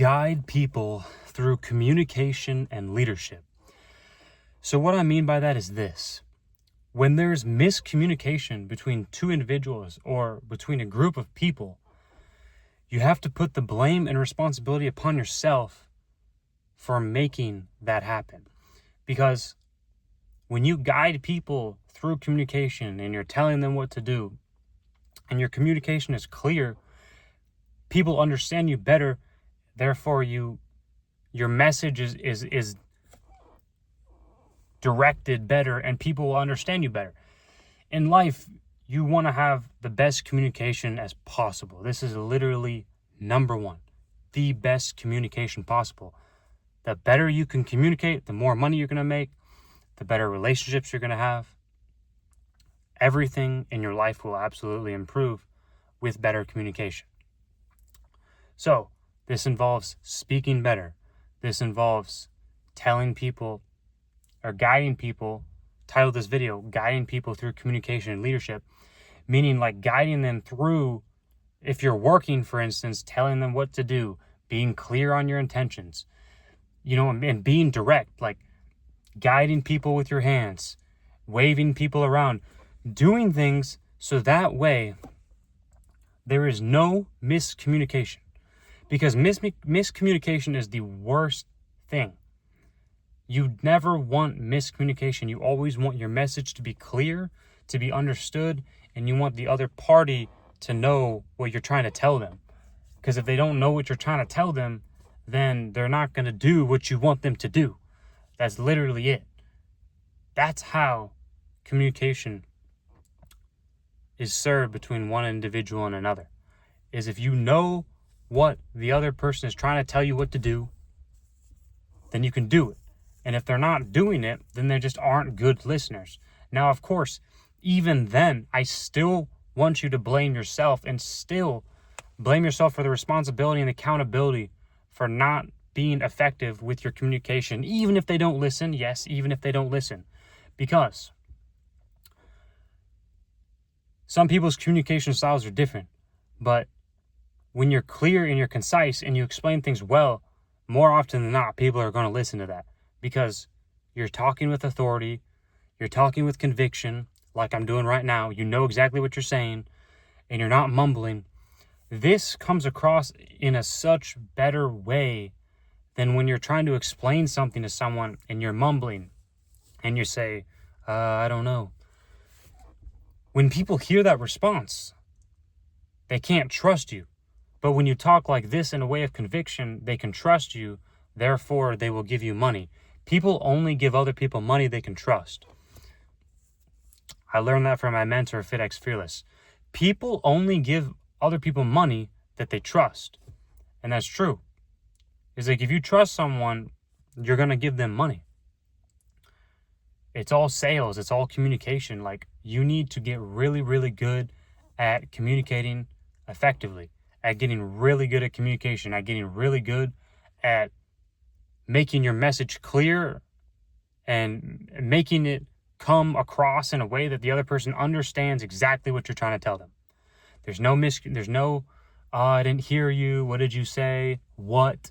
guide people through communication and leadership. So what I mean by that is this. When there's miscommunication between two individuals or between a group of people, you have to put the blame and responsibility upon yourself for making that happen. Because when you guide people through communication and you're telling them what to do, and your communication is clear, people understand you better. Therefore, your message is directed better, and people will understand you better. In life, you want to have the best communication as possible. This is literally number one, the best communication possible. The better you can communicate, the more money you're going to make, the better relationships you're going to have. Everything in your life will absolutely improve with better communication. So, this involves speaking better. This involves telling people or guiding people, title this video, guiding people through communication and leadership, meaning like guiding them through, if you're working, for instance, telling them what to do, being clear on your intentions, and being direct, like guiding people with your hands, waving people around, doing things so that way there is no miscommunication. Because miscommunication is the worst thing. You never want miscommunication. You always want your message to be clear, to be understood, and you want the other party to know what you're trying to tell them. Because if they don't know what you're trying to tell them, then they're not going to do what you want them to do. That's literally it. That's how communication is served between one individual and another. Is if you know what the other person is trying to tell you what to do, then you can do it. And if they're not doing it, then they just aren't good listeners. Now, of course, even then, I still want you to blame yourself and still blame yourself for the responsibility and accountability for not being effective with your communication, even if they don't listen. Yes, even if they don't listen. Because some people's communication styles are different, but when you're clear and you're concise and you explain things well, more often than not, people are going to listen to that because you're talking with authority, you're talking with conviction, like I'm doing right now. You know exactly what you're saying, and you're not mumbling. This comes across in a such better way than when you're trying to explain something to someone and you're mumbling and you say, I don't know. When people hear that response, they can't trust you. But when you talk like this in a way of conviction, they can trust you. Therefore, they will give you money. People only give other people money they can trust. I learned that from my mentor, FitX Fearless. People only give other people money that they trust. And that's true. It's like if you trust someone, you're going to give them money. It's all sales. It's all communication. Like, you need to get really, really good at communicating effectively, at getting really good at communication, at getting really good at making your message clear and making it come across in a way that the other person understands exactly what you're trying to tell them. There's no, I didn't hear you. What did you say? What?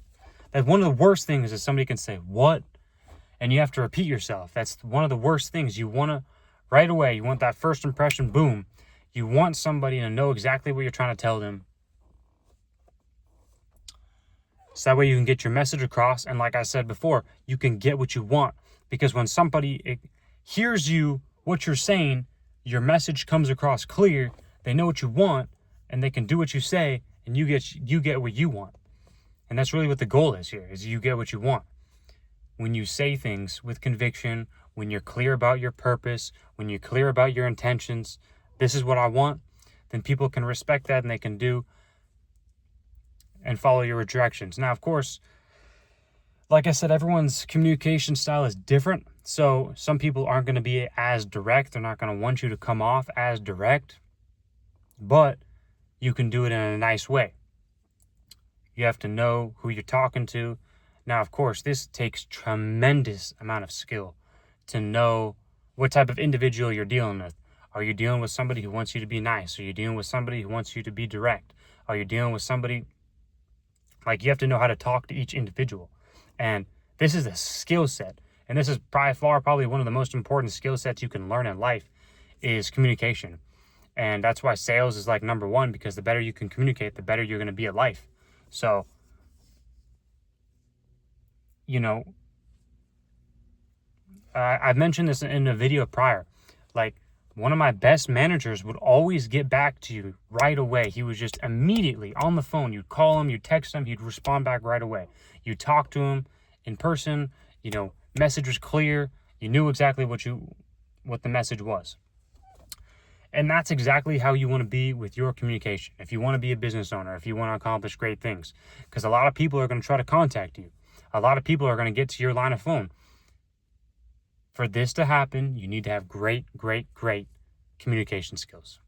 That's one of the worst things is somebody can say, what? And you have to repeat yourself. That's one of the worst things. You want to, right away, you want that first impression, boom. You want somebody to know exactly what you're trying to tell them. So that way you can get your message across. And like I said before, you can get what you want. Because when somebody hears you, what you're saying, your message comes across clear. They know what you want, and they can do what you say, and you get what you want. And that's really what the goal is here, is you get what you want. When you say things with conviction, when you're clear about your purpose, when you're clear about your intentions, this is what I want, then people can respect that and they can do and follow your directions. Now, of course, like I said, everyone's communication style is different. So some people aren't going to be as direct. They're not going to want you to come off as direct, but you can do it in a nice way. You have to know who you're talking to. Now, of course, this takes tremendous amount of skill to know what type of individual you're dealing with. Are you dealing with somebody who wants you to be nice? Are you dealing with somebody who wants you to be direct? Are you dealing with somebody Like, you have to know how to talk to each individual. And this is a skill set. And this is probably one of the most important skill sets you can learn in life is communication. And that's why sales is like number one, because the better you can communicate, the better you're going to be at life. So, you know, I've mentioned this in a video prior. Like, one of my best managers would always get back to you right away. He was just immediately on the phone. You'd call him, you'd text him, he'd respond back right away. You talk to him in person, message was clear. You knew exactly what the message was. And that's exactly how you want to be with your communication. If you want to be a business owner, if you want to accomplish great things, because a lot of people are going to try to contact you. A lot of people are going to get to your line of phone. For this to happen, you need to have great communication skills.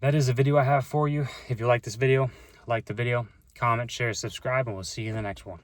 That is the video I have for you. If you like this video, like the video, comment, share, subscribe, and we'll see you in the next one.